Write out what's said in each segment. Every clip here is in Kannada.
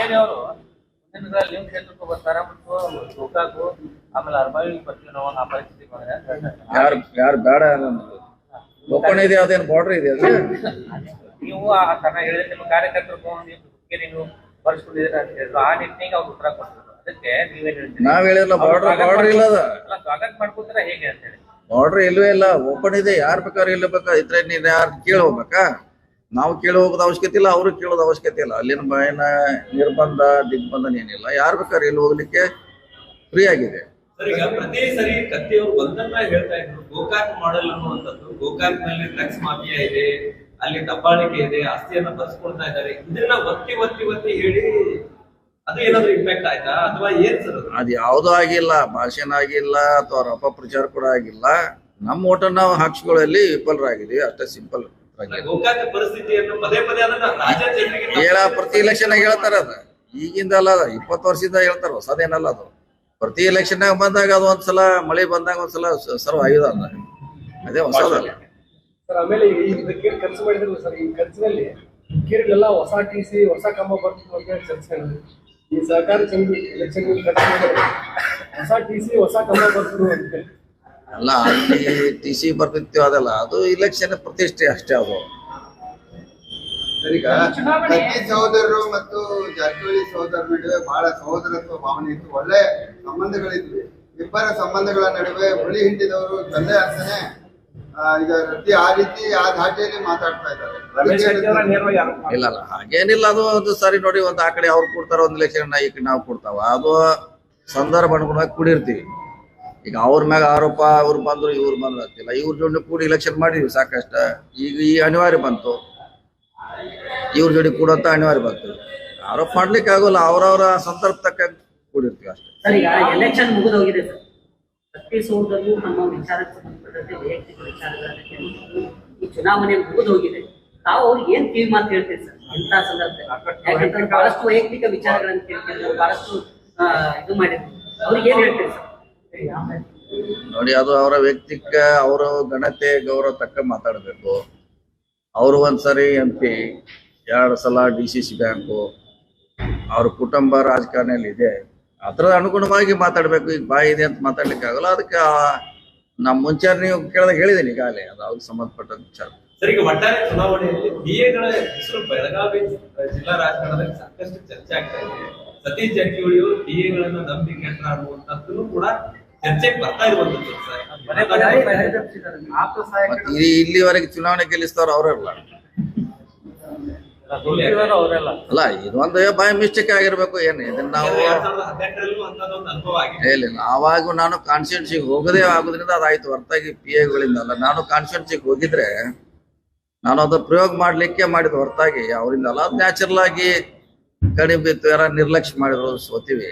ಹುಕ್ಕೇರಿ ಅವರು ಮುಂದಿನ ಲಿಂಕ್ ಕ್ಷೇತ್ರಕ್ಕೂ ಬರ್ತಾರ ಮತ್ತು ಗೋಕಾಕು ಆಮೇಲೆ ಅರ್ಬಾವಿ ಬರ್ತೀವಿ ನಾವು ಆ ಪರಿಸ್ಥಿತಿ ಯಾರು ಬೇಡ ಓಪನ್ ಇದೆ, ಅದೇನು ಬಾರ್ಡರ್ ಇದೆ ಅದು. ನೀವು ಹೇಳಿದ್ರೆ ನಿಮ್ಮ ಕಾರ್ಯಕರ್ತರು ಹುಕ್ಕೇರಿ ನೀವು ಬರ್ಸ್ಕೊಂಡಿದ್ದೀರ ಅಂತ ಹೇಳಿದ್ರು, ಆ ನಿಟ್ಟಿಗೆ ಅವ್ರು ಉತ್ತರ ಕೊಡ್ತಾರೆ. ಅದಕ್ಕೆ ನೀವೇನ್ ಹೇಳ್ತೀರಿ? ನಾವ್ ಹೇಳಿಲ್ಲ ಬಾರ್ಡರ್ ಇಲ್ಲ, ಸ್ವಾಗತ ಮಾಡ್ಕೊತಾರ ಹೇಗೆ ಅಂತ ಹೇಳಿ. ಬಾರ್ಡರ್ ಇಲ್ವೇ ಇಲ್ಲ, ಓಪನ್ ಇದೆ. ಯಾರು ಬೇಕಾದ್ರೆ ಇಲ್ಲ ಇದ್ರೆ ನೀನ್ ಯಾರು ಕೇಳಿ ಹೋಗ್ಬೇಕಾ? ನಾವು ಕೇಳಿ ಹೋಗೋದ ಅವಶ್ಯಕತೆ ಇಲ್ಲ, ಅವ್ರಿಗೆ ಕೇಳೋದ ಅವಶ್ಯಕತೆ ಇಲ್ಲ. ಅಲ್ಲಿನ ನಿರ್ಬಂಧ ದಿಗ್ಬಂಧನ ಏನಿಲ್ಲ, ಯಾರು ಬೇಕಾದ್ರೆ ಇಲ್ಲಿ ಹೋಗ್ಲಿಕ್ಕೆ ಫ್ರೀ ಆಗಿದೆ. ಈಗ ಪ್ರತಿ ಸರಿ ಕತ್ತಿಯವರು ಒಂದನ್ನ ಹೇಳ್ತಾ ಇದ್ರು, ಗೋಕಾಕ್ ಮಾಡೆಲ್ ಅನ್ನುವಂಥದ್ದು. ಗೋಕಾಕ್ ನಲ್ಲಿ ಡ್ರಗ್ಸ್ ಮಾಫಿಯಾ ಇದೆ, ಅಲ್ಲಿ ದಬ್ಬಾಳಿಕೆ ಇದೆ, ಆಸ್ತಿಯನ್ನ ಬರ್ಸ್ಕೊಳ್ತಾ ಇದ್ದಾರೆ. ಇದನ್ನ ಒತ್ತಿ ಹೇಳಿ ಅದು ಏನಾದ್ರು ಇಂಪ್ಯಾಕ್ಟ್ ಆಯ್ತಾ ಅಥವಾ ಏನ್ ಸರ್? ಅದು ಯಾವ್ದು ಆಗಿಲ್ಲ, ಭಾಷಣ ಆಗಿಲ್ಲ ಅಥವಾ ಅವ್ರ ಅಪಪ್ರಚಾರ ಕೂಡ ಆಗಿಲ್ಲ. ನಮ್ಮ ಓಟನ್ನ ನಾವು ಹಾಕ್ಸ್ಕೊಳ್ಳಲ್ಲಿ ವಿಫಲರಾಗಿದ್ದೀವಿ, ಅಷ್ಟೇ ಸಿಂಪಲ್. ಗೋಕಾಕ್ ಪರಿಸ್ಥಿತಿಯನ್ನು ಪದೇ ಅದನ್ನ ರಾಜ್ಯ ಜನರಿಗೆ ಪ್ರತಿ ಎಲೆಕ್ಷನ್ ಹೇಳ್ತಾರ. ಅದ ಈಗಿಂದ ಅಲ್ಲ, 20 ವರ್ಷದಿಂದ ಹೇಳ್ತಾರ, ಹೊಸದೇನಲ್ಲ ಅದು. ಪ್ರತಿ ಎಲೆಕ್ಷನ್ ಬಂದಾಗ ಅದು ಒಂದ್ಸಲ ಮಳೆ ಬಂದಾಗ ಒಂದ್ಸಲ ಸರ್ವ್ ಆಗಿದೆ, ಅದೇ ಹೊಸದಲ್ಲ ಸರ್. ಆಮೇಲೆ ಇದಕ್ಕೆ ಖರ್ಚು ಮಾಡಿದ್ರು ಸರ್, ಈ ಖರ್ಚಿನಲ್ಲಿ ಕೇರಳೆಲ್ಲ ಹೊಸ TC ಹೊಸ ಕಂಬ ಬರ್ತಿತ್ತು ಅಂತ ಚರ್ಚೆ. ಈ ಸಹಕಾರಿ ಸಂಘ ಎಲೆಕ್ಷನ್ ಖರ್ಚು ಮಾಡಿದ್ರೆ ಹೊಸ TC ಹೊಸ ಕಂಬ ಬರ್ತಿದ್ರು ಅಂತ ಅಲ್ಲ. ಅಲ್ಲಿ TC ಬರ್ತಿತ್ತು, ಅದಲ್ಲ, ಅದು ಇಲೆಕ್ಷನ್ ಪ್ರತಿಷ್ಠೆ ಅಷ್ಟೇ. ಅದು ಈಗ ಕತ್ತಿ ಸಹೋದರರು ಮತ್ತು ಜಾರಕಿಹೊಳಿ ಸಹೋದರರ ನಡುವೆ ಬಹಳ ಸಹೋದರತ್ವ ಭಾವನೆ ಇತ್ತು, ಒಳ್ಳೆ ಸಂಬಂಧಗಳಿದ್ವಿ. ಇಬ್ಬರ ಸಂಬಂಧಗಳ ನಡುವೆ ಹುಳಿ ಹಿಂಡಿದವರು ತಂದೆ ಅರ್ಥನೆ ಈಗ ಆ ರೀತಿ ಆ ಧಾಟಿಯಲ್ಲಿ ಮಾತಾಡ್ತಾ ಇದ್ದಾರೆ. ಇಲ್ಲ ಹಾಗೇನಿಲ್ಲ. ಅದು ಒಂದು ಸಾರಿ ನೋಡಿ, ಒಂದು ಆ ಕಡೆ ಅವ್ರು ಕೊಡ್ತಾರ, ಒಂದು ಇಲೆಕ್ಷನ್ ಈ ಕಡೆ ನಾವು ಕೊಡ್ತಾವ. ಅದು ಸಂದರ್ಭ ಅನುಗುಣವಾಗಿ ಕೂಡಿರ್ತೀವಿ. ಈಗ ಅವ್ರ ಮ್ಯಾಗ ಆರೋಪ, ಅವ್ರು ಬಂದ್ರು ಇವ್ರು ಬಂದ್ರು ಆಗ್ತಿಲ್ಲ. ಇವ್ರ ಜೋಡಿ ಕೂಡಿ ಇಲೆಕ್ಷನ್ ಮಾಡಿದ್ವಿ ಸಾಕಷ್ಟ. ಈಗ ಈ ಅನಿವಾರ್ಯ ಬಂತು, ಇವ್ರ ಜೋಡಿ ಕೂಡಂತ ಅನಿವಾರ್ಯ ಬಂತು. ಆರೋಪ ಮಾಡ್ಲಿಕ್ಕೆ ಆಗೋಲ್ಲ, ಅವ್ರವ್ರ ಸಂದರ್ಭ ತಕ್ಕ ಕೂಡಿರ್ತೀವಿ ಅಷ್ಟೇ. ಸರ್, ಈಗ ಎಲೆಕ್ಷನ್ ಮುಗಿದೋಗಿದೆ ಸರ್. ಸೋದರರು ನಮ್ಮ ವಿಚಾರಕ್ಕೆ ಸಂಬಂಧಪಟ್ಟಂತೆ ವೈಯಕ್ತಿಕ ವಿಚಾರಗಳನ್ನ ಈ ಚುನಾವಣೆ ಮುಗಿದೋಗಿದೆ. ತಾವು ಅವ್ರಿಗೆ ಏನ್ ಕಿವಿ ಮಾತು ಹೇಳ್ತೀರಿ ಸರ್ ಇಂಥ ಸಂದರ್ಭದಲ್ಲಿ? ಯಾಕಂದ್ರೆ ಬಹಳಷ್ಟು ವೈಯಕ್ತಿಕ ವಿಚಾರಗಳನ್ನ ಕೇಳ್ತಿದ್ರು, ಬಹಳಷ್ಟು ಇದು ಮಾಡಿದ್ರು. ಅವ್ರಿಗೆ ಏನ್ ಹೇಳ್ತೀರಿ ಸರ್? ನೋಡಿ, ಅದು ಅವರ ವ್ಯಕ್ತಿಕ, ಅವರ ಘನತೆ ಗೌರವ ತಕ್ಕ ಮಾತಾಡಬೇಕು. ಅವರು ಒಂದ್ಸರಿ MP, 2 ಸಲ DCC ಬ್ಯಾಂಕು, ಅವ್ರ ಕುಟುಂಬ ರಾಜಕಾರಣಿಯಲ್ಲಿ ಇದೆ. ಅದರ ಅನುಗುಣವಾಗಿ ಮಾತಾಡ್ಬೇಕು. ಈಗ ಬಾಯಿ ಇದೆ ಅಂತ ಮಾತಾಡ್ಲಿಕ್ಕೆ ಆಗಲ್ಲ. ಅದಕ್ಕೆ ನಮ್ಮ ಮುಂಚೆ ನೀವು ಕೇಳಿದಾಗ ಹೇಳಿದ್ದೀನಿ ಈಗಾಗಲೇ, ಅದು ಅವ್ರಿಗೆ ಸಂಬಂಧಪಟ್ಟ ವಿಚಾರ. ಸರ್, ಈಗ ಒಟ್ಟಾರೆ ಚುನಾವಣೆಯಲ್ಲಿ DAಗಳ ಹೆಸರು ಬೆಳಗಾವಿ ಜಿಲ್ಲಾ ರಾಜಕಾರಣದಲ್ಲಿ ಸಾಕಷ್ಟು ಚರ್ಚೆ ಆಗ್ತಾ ಇದೆ. ಸತೀಶ್ ಜಾರಕಿಹೊಳಿ ಅವರು DAಗಳನ್ನ ನಂಬಿ ಕೆಟ್ಟ ಅನ್ನುವಂಥದ್ದು ಕೂಡ ಚರ್ಚೆಗೆ ಬರ್ತಾ ಇರುವಂತದ್ದು ಸರ್. ಇಲ್ಲಿವರೆಗೆ ಚುನಾವಣೆ ಗೆಲ್ಲಿಸ್ತಾರ ಅವರಲ್ಲ. ಅಲ್ಲ, ಇದೊಂದು ಬೈ ಮಿಸ್ಟೇಕ್ ಆಗಿರ್ಬೇಕು. ಏನು ಇದನ್ನ ನಾವು ಹೇಳಿಲ್ಲ. ಆವಾಗ ನಾನು ಕಾನ್ಸ್ಟಿಟ್ಯೂನ್ಸಿಗೆ ಹೋಗದೇ ಆಗೋದ್ರಿಂದ ಅದಾಯ್ತು, ಹೊರತಾಗಿ PAಗಳಿಂದ ಅಲ್ಲ. ನಾನು ಕಾನ್ಸ್ಟಿಟ್ಯೂನ್ಸಿಗೆ ಹೋಗಿದ್ರೆ ನಾನು ಅದು ಪ್ರಯೋಗ ಮಾಡ್ಲಿಕ್ಕೆ ಮಾಡಿದ ಹೊರತಾಗಿ ಅವರಿಂದ ಅಲ್ಲ. ಅದು ನ್ಯಾಚುರಲ್ ಆಗಿ ಕಡಿಮೆ ಬಿತ್ತು, ಯಾರ ನಿರ್ಲಕ್ಷ್ಯ ಮಾಡಿದ್ರು ಸೋತೀವಿ.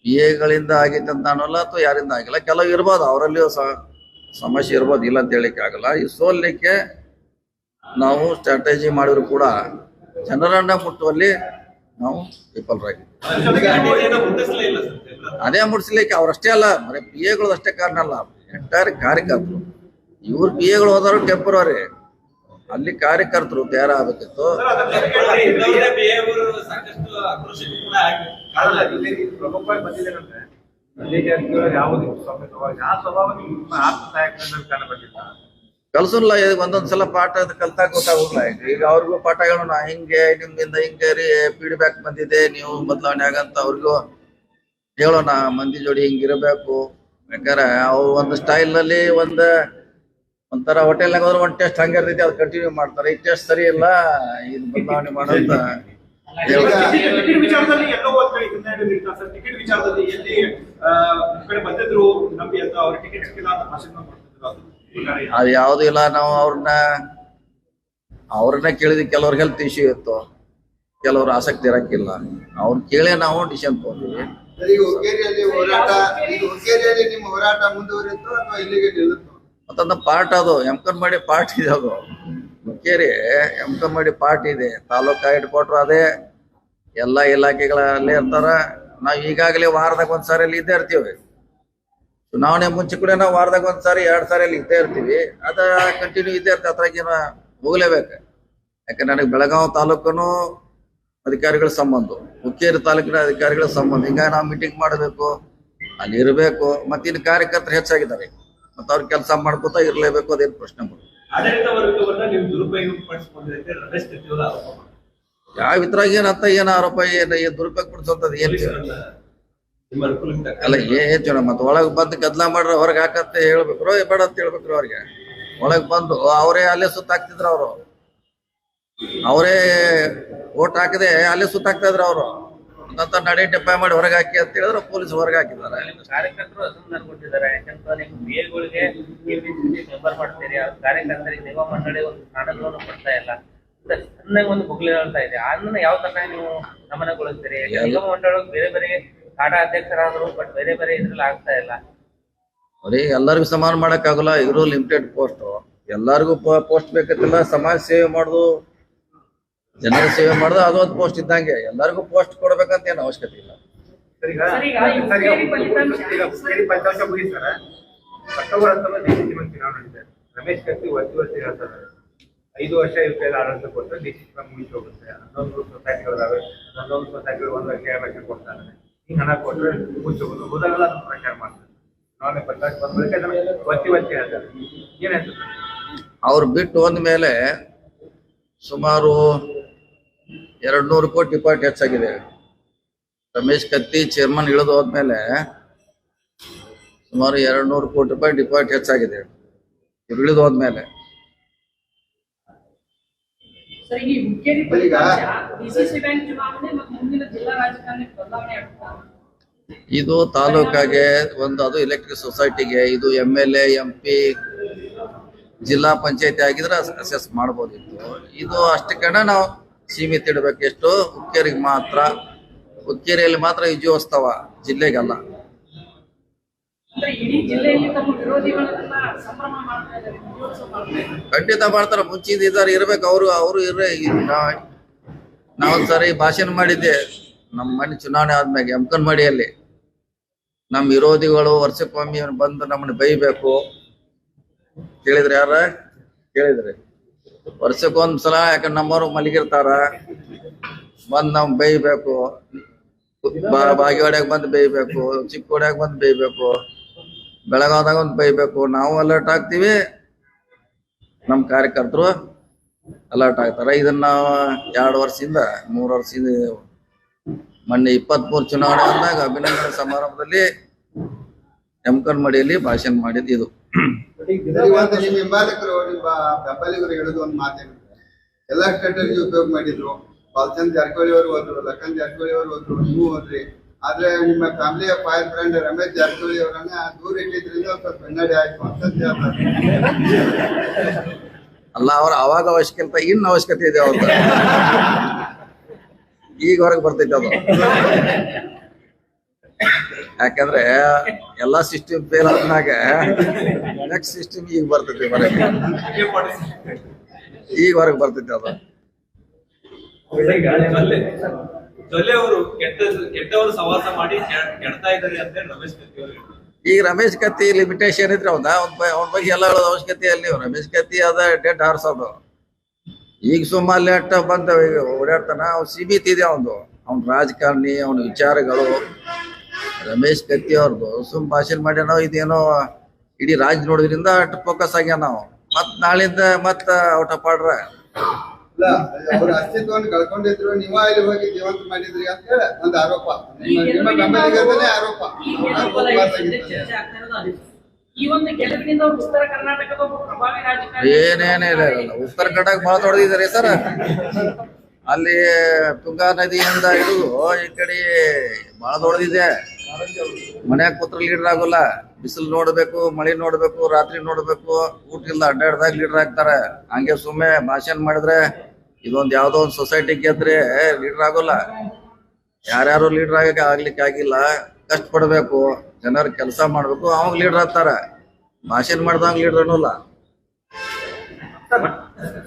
PAಗಳಿಂದ ಆಗಿತ್ತಂತ ನಾನಲ್ಲ, ಅಥವಾ ಯಾರಿಂದ ಆಗಿಲ್ಲ. ಕೆಲವು ಇರ್ಬೋದು, ಅವರಲ್ಲಿಯೂ ಸಮಸ್ಯೆ ಇರ್ಬೋದು, ಇಲ್ಲ ಅಂತ ಹೇಳಿಕ್ಕೆ ಆಗಲ್ಲ. ಈ ಸೋಲ್ಲಿಕ್ಕೆ ನಾವು ಸ್ಟ್ರಾಟಜಿ ಮಾಡಿದ್ರು ಕೂಡ ಜನರನ್ನ ಮುಟ್ಟುವಲ್ಲಿ ನಾವು ವಿಫಲರಾಗಿದ್ದೀವಿ. ಅದೇ ಮುಟ್ಸ್ಲಿಕ್ಕೆ ಅವ್ರಷ್ಟೇ ಅಲ್ಲ, ಬರೀ PAಗಳು ಅಷ್ಟೇ ಕಾರಣ ಅಲ್ಲ, ಎಂಟೈರ್ ಕಾರ್ಯಕರ್ತರು. ಇವ್ರು PAಗಳು ಹೋದವರು ಟೆಂಪರರಿ, ಅಲ್ಲಿ ಕಾರ್ಯಕರ್ತರು ತಯಾರಾಗಬೇಕಿತ್ತು. ಕಲ್ಸಲ್ಲ. ಒಂದೊಂದ್ಸಲ ಪಾಠ ಕಲ್ತಾಗ ಗೊತ್ತಾಗೋಲ್ಲ. ಈಗ ಅವ್ರಿಗೂ ಪಾಠಗಳನ್ನ ಹಿಂಗೆ ನಿಮ್ಮಿಂದ ಹಿಂಗೆ ಫೀಡ್ಬ್ಯಾಕ್ ಬಂದಿದೆ, ನೀವು ಬದಲಾವಣೆ ಆಗಂತ ಅವ್ರಿಗೂ ಹೇಳೋಣ. ಮಂದಿ ಜೋಡಿ ಹಿಂಗಿರಬೇಕು. ಬೇಕಾದ್ರೆ ಅವ್ರು ಒಂದು ಸ್ಟೈಲ್ ನಲ್ಲಿ ಒಂಥರ ಹೋಟೆಲ್ನಾಗ ಹೋದ್ರೆ ಒಂದು ಟೇಸ್ಟ್ ಹಂಗೆ ಇರ್ತೈತಿ, ಅದು ಕಂಟಿನ್ಯೂ ಮಾಡ್ತಾರೆ. ಈ ಟೇಸ್ಟ್ ಸರಿ ಇಲ್ಲ, ಇದು ಬದಲಾವಣೆ ಮಾಡೋಂತ ಟಿಕೆಟ್ ವಿಚಾರದಲ್ಲಿ ಎಲ್ಲೋ ಒಂದ್ ಕಡೆ ಸರ್. ಟಿಕೆಟ್ ವಿಚಾರದಲ್ಲಿ ಎಲ್ಲಿ ಕಡೆ ಬಂದಿದ್ರು ನಮ್ಗೆ ಅಂತ ಅವ್ರ ಟಿಕೆಟ್ ಸಿಕ್ಕಿಲ್ಲ ಅಂತ ಭಾಷಣ ಮಾಡ್ತಿದ್ರು. ಅದು ಯಾವ್ದು ಇಲ್ಲ. ನಾವು ಅವ್ರನ್ನ ಕೇಳಿದ್ವಿ. ಕೆಲವ್ರ ಹೆಲ್ತ್ ಇಶ್ಯೂ ಇತ್ತು, ಕೆಲವ್ರ ಆಸಕ್ತಿ ಇರಕ್ಕಿಲ್ಲ. ಅವ್ರು ಕೇಳಿ ನಾವು ಡಿಸಿಷನ್ ತಗೊಂಡಿವಿ. ಹುಕ್ಕೇರಿಯಲ್ಲಿ ನಿಮ್ಮ ಹೋರಾಟ ಮುಂದುವರಿಯಿತು ಅಥವಾ ಇಲ್ಲಿಗೆ ನಿಲ್ಲುತ್ತೋ? ಮತ್ತೊಂದು ಪಾರ್ಟ್, ಅದು ಎಮ್ಕನ್ಮಡಿ ಪಾರ್ಟ್ ಇದೆ. ಅದು ಹುಕ್ಕೇರಿ ಎಮ್ಕನ್ಮಡಿ ಪಾರ್ಟ್ ಇದೆ. ತಾಲೂಕಾ ಹೆಡ್ ಕ್ವಾರ್ಟರ್ ಅದೇ, ಎಲ್ಲ ಇಲಾಖೆಗಳಲ್ಲೇ ಇರ್ತಾರ. ನಾವು ಈಗಾಗಲೇ ವಾರದಾಗ ಒಂದ್ಸಾರಿ ಅಲ್ಲಿ ಇದ್ದೇ ಇರ್ತೀವಿ. ಚುನಾವಣೆ ಮುಂಚೆ ಕೂಡ ನಾವು ವಾರದಾಗ ಒಂದ್ಸಾರಿ 2 ಸಾರಿ ಅಲ್ಲಿ ಇದ್ದೇ ಇರ್ತೀವಿ. ಅದ ಕಂಟಿನ್ಯೂ ಇದ್ದೇ ಇರ್ತದೆ. ಅದ್ರಾಗೇನ ಹೋಗ್ಲೇಬೇಕು. ಯಾಕಂದ್ರೆ ನನಗೆ ಬೆಳಗಾವಿ ತಾಲೂಕನು ಅಧಿಕಾರಿಗಳ ಸಂಬಂಧ, ಹುಕ್ಕೇರಿ ತಾಲೂಕಿನ ಅಧಿಕಾರಿಗಳ ಸಂಬಂಧ. ಹಿಂಗಾಗಿ ನಾವು ಮೀಟಿಂಗ್ ಮಾಡಬೇಕು, ಅಲ್ಲಿ ಇರಬೇಕು. ಮತ್ತೆ ಇನ್ನು ಕಾರ್ಯಕರ್ತರು ಹೆಚ್ಚಾಗಿದ್ದಾರೆ, ಮತ್ತೆ ಅವ್ರ ಕೆಲಸ ಮಾಡ್ಕೋತಾ ಇರಲೇಬೇಕು, ಅದೇನು ಪ್ರಶ್ನೆ ಬರೋದು. ಆಡಳಿತ ವರ್ಗವನ್ನ ನೀವು ದುರುಪಯೋಗ ಪಡಿಸಿಕೊಂಡಿದ್ದಕ್ಕೆ ರಮೇಶ್ ಕತ್ತಿ ಅವರು ಆರೋಪ ಮಾಡಿದ್ದಾರೆ. ಯಾವ ಇದ್ರಾಗ ಏನಂತ ಏನ ಆರೋಪ ಏನ್ ದುರುಪಯೋಗ ಪಡಿಸೋಂಥದ್ದು ಏನ್ ನಿಮ್ಮ ಅನುಕೂಲಕ್ಕೆ ಅಲ್ಲ ಏನ್ ಜನ ಮತ್ತೆ ಒಳಗ್ ಬಂದು ಗದ್ಲಾ ಮಾಡ್ರ ಹೊರಗೆ ಹಾಕಂತ ಹೇಳ್ಬೇಕ್ರು, ಬೇಡ ಅಂತ ಹೇಳ್ಬೇಕ್ರು. ಅವ್ರಿಗೆ ಒಳಗ್ ಬಂದು ಅವರೇ ಅಲ್ಲೇ ಸುತ್ತಾಕ್ತಿದ್ರು, ಅವರು ಅವರೇ ಓಟ್ ಹಾಕದೆ ಅಲ್ಲೇ ಸುತ್ತಾಕ್ತಾ ಇದ್ರು. ಅವರು ಅಂತ ನಡೆ ಡೆಪ್ಪಾಯ ಮಾಡಿ ಹೊರಗೆ ಹಾಕಿ ಅಂತ ಹೇಳಿದ್ರೆ ಪೊಲೀಸ್ ಹೊರಗೆ ಹಾಕಿದ್ದಾರೆ. ಕಾರ್ಯಕರ್ತರು ಅಸಮಾಧಾನ ಕೊಟ್ಟಿದ್ದಾರೆ. ಯಾಕಂದ್ರೆ ನೀವು ಮೇಲ್ಗಳಿಗೆ ಮೆಂಬರ್ ಮಾಡ್ತೀರಿ, ಆ ಕಾರ್ಯಕರ್ತರಿಗೆ ನಿಗಮ ಮಂಡಳಿ ಒಂದು ಸ್ಥಾನಗಳನ್ನು ಕೊಡ್ತಾ ಇಲ್ಲ, ಚೆನ್ನಾಗಿ ಒಂದು ಬುಗ್ಲಿ ಹೇಳ್ತಾ ಇದೆ. ಅದನ್ನ ಯಾವ ತರ ನೀವು ಗಮನಗೊಳಿಸ್ತೀರಿ? ನಿಗಮ ಮಂಡಳಿ ಬೇರೆ ಬೇರೆ ಕಾಡಾ ಅಧ್ಯಕ್ಷರಾದ್ರು, ಬಟ್ ಬೇರೆ ಬೇರೆ ಇದ್ರಲ್ಲಿ ಆಗ್ತಾ ಇಲ್ಲ. ಅವ್ರಿಗೆ ಎಲ್ಲರಿಗೂ ಸಮಾನ ಮಾಡಕ್ ಆಗಲ್ಲ. ಇರೋ ಲಿಮಿಟೆಡ್ ಪೋಸ್ಟ್, ಎಲ್ಲರಿಗೂ ಪೋಸ್ಟ್ ಬೇಕತ್ತಿಲ್ಲ. ಸಮಾಜ ಸೇವೆ ಮಾಡುದು, ಜನರ ಸೇವೆ ಮಾಡುದು ಅದೊಂದು ಪೋಸ್ಟ್ ಇದ್ದಂಗೆ. ಎಲ್ಲರಿಗೂ ಪೋಸ್ಟ್ ಕೊಡ್ಬೇಕಂತ ಏನು ಅವಶ್ಯಕತೆ ಇಲ್ಲ. ಫಲಿತಾಂಶ ಮುಗಿಸ್ತಾರೆ. ಅಕ್ಟೋಬರ್ 19 ಡಿಸಿಸಿ ಚುನಾವಣೆ ನಡೀತಾರೆ. ರಮೇಶ್ ಕತ್ತಿ ವರ್ಷ ಹೇಳ್ತಾರೆ 5 ವರ್ಷ ಇವ್ರ ಕೈಲಿ ಆಡಳಿತ ಕೊಟ್ಟರೆ ಡಿಸಿಸಿ ಮುಗಿಸಿ ಹೋಗುತ್ತೆ. 11 ಸೊಸೈಟಿಗಳಿದಾವೆ, 11 ಸೊಸೈಟಿಗಳು 1 ಲಕ್ಷ 2 ಲಕ್ಷ ಕೊಡ್ತಾರೆ. ಹಿಂಗ್ ಹಣ ಕೊಟ್ಟರೆ ಮುಗಿಸಿ ಹೋಗೋದು, ಹೋದಾಗೆಲ್ಲ ಅದನ್ನ ಪ್ರಚಾರ ಮಾಡ್ತಾರೆ. ಚುನಾವಣೆ ಫಲಿತಾಂಶ ಬಂದ ಬಳಿಕ ಅದನ್ನ ಒತ್ತಿ ಹೇಳ್ತಾರೆ. ಏನ್ ಹೇಳ್ತಾರೆ? ಅವ್ರು ಬಿಟ್ಟು ಹೋದ್ಮೇಲೆ ಸುಮಾರು 200 ಕೋಟಿ ಡಿಪಾಸಿಟ್ ಹೆಚ್ಚಾಗಿದೆ. ರಮೇಶ್ ಕತ್ತಿ ಚೇರ್ಮನ್ ಇಳಿದು ಹೋದ್ಮೇಲೆ ಸುಮಾರು 200 ಕೋಟಿ ರೂಪಾಯಿ ಡಿಪಾಸಿಟ್ ಹೆಚ್ಚಾಗಿದೆ ಇವ್ರು ಇಳಿದು ಹೋದ್ಮೇಲೆ. ಇದು ತಾಲೂಕಾಗೆ ಒಂದು, ಅದು ಎಲೆಕ್ಟ್ರಿಕ್ ಸೊಸೈಟಿಗೆ, ಇದು MLA MP ಜಿಲ್ಲಾ ಪಂಚಾಯತಿ ಆಗಿದ್ರೆ ಅಸೆಸ್ ಮಾಡ್ಬೋದಿತ್ತು. ಇದು ಅಷ್ಟಕ್ಕಣ ನಾವು ಸೀಮಿತ ಇಡಬೇಕು. ಎಷ್ಟು ಹುಕ್ಕೇರಿಗೆ ಮಾತ್ರ, ಹುಕ್ಕೇರಿಯಲ್ಲಿ ಮಾತ್ರ ವಿಜಯೋತ್ಸವ, ಜಿಲ್ಲೆಗಲ್ಲ. ಖಂಡಿತ ಮಾಡ್ತಾರ. ಮುಂಚಿಂದ ಇದಾರೆ, ಇರ್ಬೇಕು ಅವರು ನಾವೊಂದ್ಸರಿ ಭಾಷಣ ಮಾಡಿದ್ದೆ ನಮ್ಮ ಮನೆ ಚುನಾವಣೆ ಆದ್ಮ್ಯಾಗ ಎಮ್ಕನ್ಮಡಿಯಲ್ಲಿ. ನಮ್ಮ ವಿರೋಧಿಗಳು ವರ್ಷಕ್ಕೊಮ್ಮೆ ಬಂದು ನಮ್ಮನ್ನ ಬೈಬೇಕು. ಕೇಳಿದ್ರಿ? ಯಾರ ಕೇಳಿದ್ರಿ? ವರ್ಷಕ್ಕೊಂದ್ಸಲ, ಯಾಕಂದ್ರೆ ನಮ್ಮವ್ರು ಮಲಗಿರ್ತಾರ, ಬಂದ್ ನಾವ್ ಬೈಬೇಕು. ಬಾಗೇವಾಡ್ಯಾಗ ಬಂದು ಬೈಬೇಕು, ಚಿಕ್ಕೋಡ್ಯಾಗ ಬಂದು ಬೈಬೇಕು, ಬೆಳಗಾವದಾಗ ಒಂದು ಬೈಬೇಕು. ನಾವು ಅಲರ್ಟ್ ಆಗ್ತೀವಿ, ನಮ್ಮ ಕಾರ್ಯಕರ್ತರು ಅಲರ್ಟ್ ಆಗ್ತಾರ. ಇದನ್ನ 2 ವರ್ಷದಿಂದ 3 ವರ್ಷದಿಂದ ಮೊನ್ನೆ 23 ಚುನಾವಣೆ ಅಂದಾಗ ಅಭಿನಂದನೆ ಸಮಾರಂಭದಲ್ಲಿ ಎಮ್ಕನ್ಮಡಿಯಲ್ಲಿ ಭಾಷಣ ಮಾಡಿದ್ದು ಇದು. ನಿಮ್ಮ ಹಿಂಬಾಲಕರು, ನಿಮ್ಮ ಬೆಂಬಲಿಗರು ಹೇಳೋದು ಒಂದು ಮಾತೇನಂದ್ರೆ, ಎಲ್ಲಾ ಸ್ಟೇಟಲ್ಲಿ ಉಪಯೋಗ ಮಾಡಿದ್ರು. ಬಾಲಚಂದ್ರ ಜಾರಕಿಹೊಳಿ ಅವರು ಹೋದ್ರು, ಲಖನ್ ಜಾರಕಿಹೊಳಿ ಅವರು ಹೋದ್ರು, ನೀವು ಹೋದ್ರಿ. ಆದ್ರೆ ನಿಮ್ಮ ಫ್ಯಾಮಿಲಿಯ ಫೈರ್ ಫ್ರೆಂಡ್ ರಮೇಶ್ ಜಾರಕಿಹೊಳಿ ಅವರನ್ನ ದೂರ ಇಟ್ಟಿದ್ರಿಂದ ಸ್ವಲ್ಪ ಹಿನ್ನಡೆ ಆಯ್ತು ಅಂತ ಹೇಳ್ತಾರೆ. ಅಲ್ಲ, ಅವ್ರ ಅವಾಗ ಅವಶ್ಯಕತೆ ಇನ್ನು ಅವಶ್ಯಕತೆ ಇದೆ ಅವ್ರ. ಈಗ ಹೊರಗೆ ಬರ್ತೈತೆ ಅದು. ಯಾಕಂದ್ರೆ ಎಲ್ಲಾ ಸಿಸ್ಟಮ್ ಫೇಲ್ ಆದ್ಮ್ಯಾಗ ನೆಕ್ಸ್ಟ್ ಸಿಸ್ಟಮ್ ಈಗ ಬರ್ತೈತಿ ಹೊರಗೆ, ಈಗ ಹೊರಗೆ ಬರ್ತೈತಿ ಅದು. ಜೊಲ್ಲೆ ಅವರು ಕೆಟ್ಟವರು ಸವಾಸ ಮಾಡಿ ಕೆಡ್ತಾ ಇದ್ದಾರೆ ಅಂತ ರಮೇಶ್ ಕತ್ತಿ ಅವರು. ಈಗ ರಮೇಶ್ ಕತ್ತಿ ಲಿಮಿಟೇಷನ್ ಇದ್ರೆ ಅವನ ಅವನ ಬಗ್ಗೆ ಎಲ್ಲ ಹೇಳೋದು ಅವಶ್ಯಕತೆ ಅಲ್ಲಿ. ರಮೇಶ್ ಕತ್ತಿ ಅದ ಡೆಡ್ ಹಾರ್ಸ್ ಅದು. ಈಗ ಸುಮ್ಮ ಲೆಟ್ ಬಂದ ಓಡಾಡ್ತಾನ, ಅವ್ನು ಸೀಮಿತ ಇದೆ ಅವನು. ಅವ್ನ ರಾಜಕಾರಣಿ, ಅವನ ವಿಚಾರಗಳು. ರಮೇಶ್ ಕತ್ತಿ ಅವ್ರದ್ದು ಸುಮ್ ಭಾಷಣ ಮಾಡ್ಯ ನಾವು, ಇದೇನೋ ಇಡೀ ರಾಜ್ಯ ನೋಡೋದ್ರಿಂದ ಅಷ್ಟು ಫೋಕಸ್ ಆಗ್ಯಾವ ನಾವು. ಮತ್ ನಾಳಿಂದ ಮತ್ತ ಔಟ್ ಆಫ್ ಆರ್ಡರ್. ಇಲ್ಲ, ಅವ್ರ ಅಸ್ತಿತ್ವವನ್ನು ಕಳ್ಕೊಂಡಿದ್ರು, ನೀವ ಇಲ್ಲಿ ಹೋಗಿ ಜೀವಂತ ಮಾಡಿದ್ರಿ ಅಂತ ಹೇಳಿ ಒಂದು ಆರೋಪ. ನಿಮ್ಮ ಬೆಂಬಲಿಗರೇ ಆರೋಪ. ಏನೇನಿಲ್ಲ, ಉತ್ತರ ಕರ್ನಾಟಕ ಬಹಳ ದೊಡ್ಡದಿದ್ದಾರೆ ಸರ್. ಅಲ್ಲಿ ತುಂಗಾ ನದಿಯಿಂದ ಹಿಡಿದು ಈ ಕಡೆ ಬಹಳ ದೊಡ್ಡದಿದೆ. ಮನ್ಯಾಗ ಕೂತ್ರ ಲೀಡರ್ ಆಗೋಲ್ಲ. ಬಿಸಿಲು ನೋಡ್ಬೇಕು, ಮಳೆ ನೋಡ್ಬೇಕು, ರಾತ್ರಿ ನೋಡ್ಬೇಕು, ಊಟ ಇಲ್ಲ, ಅಡ್ಡಾಡ್ದಾಗ ಲೀಡರ್ ಆಗ್ತಾರೆ. ಹಂಗೆ ಸುಮ್ಮನೆ ಭಾಷಣ ಮಾಡಿದ್ರೆ ಇದೊಂದು ಯಾವ್ದೋ ಒಂದು ಸೊಸೈಟಿ ಗೆದ್ರೆ ಲೀಡರ್ ಆಗೋಲ್ಲ. ಯಾರ್ಯಾರು ಲೀಡರ್ ಆಗ್ಲಿಕ್ಕೆ ಆಗಿಲ್ಲ, ಕಷ್ಟ ಪಡ್ಬೇಕು, ಜನರ ಕೆಲಸ ಮಾಡ್ಬೇಕು, ಅವಾಗ ಲೀಡರ್ ಆಗ್ತಾರ. ಭಾಷಣ ಮಾಡ್ದಂಗ ಲೀಡರ್ ಅನ್ನೋಲ್ಲ.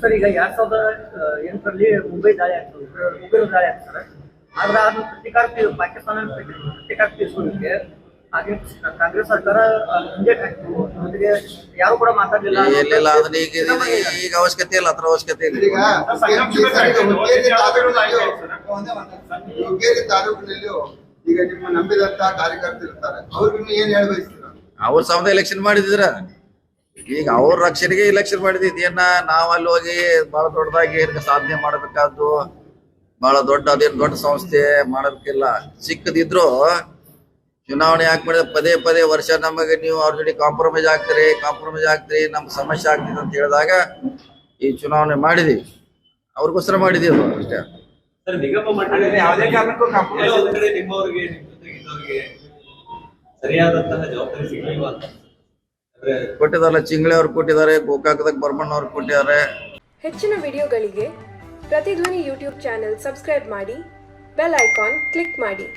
ಸರ್, ಈಗ 2008ರಲ್ಲಿ ಮುಂಬೈ ದಾಳಿ ಆಗ್ತದೆ, ಉಗ್ರ ದಾಳಿ ಆಗ್ತಾರೆ. ಆದ್ರೆ ಅದನ್ನ ಪ್ರತಿಕಾರ ಪಾಕಿಸ್ತಾನ ಪ್ರತಿಕಾರ ತೀರ್ಸೋದಕ್ಕೆ ಹಾಗೆ ಕಾಂಗ್ರೆಸ್ ಸರ್ಕಾರ ಇಂಜೆಕ್ಟ್ ಆಯ್ತು, ಜೊತೆಗೆ ಯಾರು ಕೂಡ ಮಾತಾಡಲಿಲ್ಲ. ಎಲ್ಲಿಲ್ಲ ಅದನ್ನ ಈಗ ಅವಶ್ಯಕತೆ ಇಲ್ಲ, ಅದ್ರ ಅವಶ್ಯಕತೆ ಇಲ್ಲ. ಈಗ ಹುಕ್ಕೇರಿ ತಾಲೂಕಿನಲ್ಲಿಯೂ ಈಗ ನಿಮ್ಮ ನಂಬಿದಂತ ಕಾರ್ಯಕರ್ತರು ಇರ್ತಾರೆ, ಅವ್ರಿಗೂ ಏನ್ ಹೇಳ ಬಯಸ್ತೀರ? ಅವ್ರ ಸಮಯ ಎಲೆಕ್ಷನ್ ಮಾಡಿದ್ರ, ಈಗ ಅವ್ರ ರಕ್ಷಣೆಗೆ ಎಲೆಕ್ಷನ್ ಮಾಡಿದ್ ಏನ ನಾವ್ ಅಲ್ಲಿ ಹೋಗಿ ಬಹಳ ದೊಡ್ಡದಾಗಿ ಸಾಧನೆ ಮಾಡಬೇಕಾದ್ದು, ಬಹಳ ಅದೇನ್ ದೊಡ್ಡ ಸಂಸ್ಥೆ ಮಾಡೋದಕ್ಕಿಲ್ಲ. ಸಿಕ್ಕದಿದ್ರು ಚುನಾವಣೆ ಯಾಕೆ ಮಾಡಿದ್ರೆ ಪದೇ ವರ್ಷ ನಮಗೆ ನೀವು ಅವ್ರ ಜೊತೆ ಕಾಂಪ್ರಮೈಸ್ ಆಗ್ತೀರಿ ನಮ್ಗೆ ಸಮಸ್ಯೆ ಆಗ್ತಿದೆ ಅಂತ ಹೇಳಿದಾಗ ಈ ಚುನಾವಣೆ ಮಾಡಿದೀವಿ, ಅವ್ರಿಗೋಸ್ಕರ ಮಾಡಿದೀವಿ ಅಷ್ಟೇ. ಸರ್, ನಿಗಮ ಮಂಡಳಿ ಯಾವುದೇ ಕಾರಣಕ್ಕೂ compromise ಒಂದ್ ಕಡೆ ನಿಮ್ಮವ್ರಿಗೆ ನಿಮ್ ಜೊತೆಗೆ ಇದ್ದವ್ರಿಗೆ ಸರಿಯಾದಂತಹ ಜವಾಬ್ದಾರಿ ಸಿಗ್ಲಿಲ್ವಾ ಅಂತ ಅಂದ್ರೆ ಕೊಟ್ಟಿದಾರಲ್ಲ, ಚಿಂಗ್ಳೆ ಅವ್ರು ಕೊಟ್ಟಿದ್ದಾರೆ, ಗೋಕಾಕದಾಗ ಬರ್ಮಣ್ಣ ಅವ್ರು ಕೊಟ್ಟಿದ್ದಾರೆ. ಹೆಚ್ಚಿನ ವಿಡಿಯೋಗಳಿಗೆ ಪ್ರತಿಧ್ವನಿ ಯೂಟ್ಯೂಬ್ ಚಾನೆಲ್ ಸಬ್ಸ್ಕ್ರೈಬ್ ಮಾಡಿ, ಬೆಲ್ ಐಕಾನ್ ಕ್ಲಿಕ್ ಮಾಡಿ.